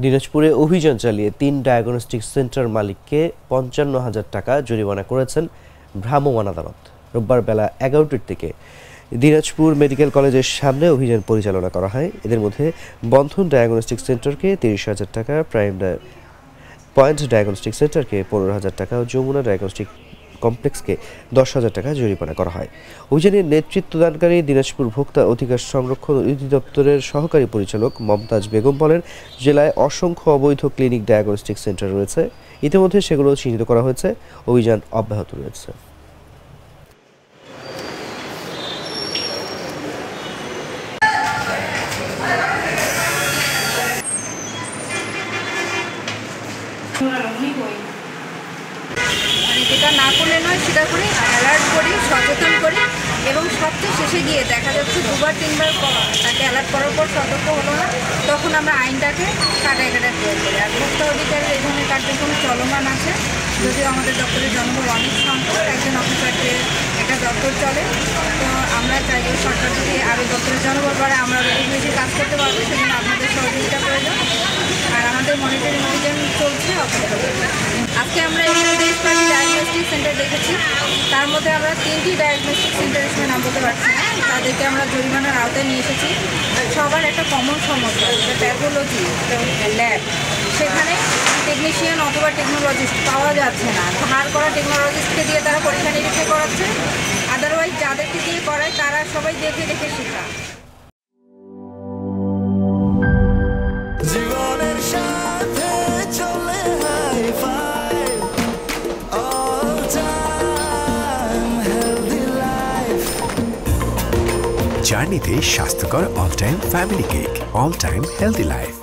দিনাজপুরে অভিযান চালিয়ে ৩ ডায়াগনস্টিক সেন্টার মালিককে ৫৫,০০০ টাকা জরিমানা করেছেন ভ্রাম্যমাণ আদালত। রোববার বেলা ১১টার দিকে দিনাজপুর মেডিকেল কলেজের সামনে অভিযান পরিচালনা করা হয়। এদের মধ্যে বন্ধন ডায়াগনস্টিক সেন্টারকে ৩০,০০০ টাকা, পয়েন্ট ডায়াগনস্টিক সেন্টারকে ১৫,০০০ টাকা ও যমুনা ডায়াগনস্টিক কমপ্লেক্সকে ১০,০০০ টাকা জরিমানা করা হয়। অভিযানের নেতৃত্বদানকারী দিনাজপুর ভোক্তা অধিকার সংরক্ষণ অধিদপ্তরের সহকারী পরিচালক মমতাজ বেগম বলেন, জেলায় অসংখ্য অবৈধ ক্লিনিক ডায়াগনস্টিক সেন্টার রয়েছে। ইতিমধ্যে সেগুলো চিহ্নিত করা হয়েছে। অভিযান অব্যাহত রয়েছে। যেটা না করলে নয় সেটা করি, অ্যালার্ট করি, সচেতন করি এবং সবচেয়ে শেষে গিয়ে দেখা যাচ্ছে ২-৩বার তাকে অ্যালার্ট করার পর সতর্ক হলো না, তখন আমরা আইনটাকে কাটায় প্রয়োগ করি। আর ভোক্তা অধিকারের এই ধরনের কার্যক্রম চলমান আছে, যদিও আমাদের দপ্তরের জনবল অনেক সংখ্যক, একজন অফিসারকে একটা দপ্তর চলে। তো আমরা চাই যে সরকার যদি আরও দপ্তরের জনবল বাড়ে আমরা বেশি কাজ করতে পারবো, সেজন্য আপনাদের সহযোগিতা প্রয়োজন। আর আমাদের মনিটরিং অভিযান চলছে। আজকে আমরা এখানে দেশব্যাপী ডায়াগনস্টিক সেন্টার দেখেছি, তার মধ্যে আমরা 3টি ডায়াগনস্টিক সেন্টারের সময় নাম বলতে পারছি না, তাদেরকে আমরা জরিমানার আওতায় নিয়ে এসেছি। সবার একটা কমন সমস্যা, যেটা প্যাথোলজি ল্যাব, সেখানে টেকনিশিয়ান অথবা টেকনোলজিস্ট পাওয়া যাচ্ছে না। ধার করা টেকনোলজিস্টকে দিয়ে তারা পরীক্ষা নিরীক্ষা করাচ্ছে, আদারওয়াইজ যাদেরকে দিয়ে করায় তারা সবাই দেখে দেখে শেখা। জার্নিতে স্বাস্থ্যকর all time family cake, all time healthy life.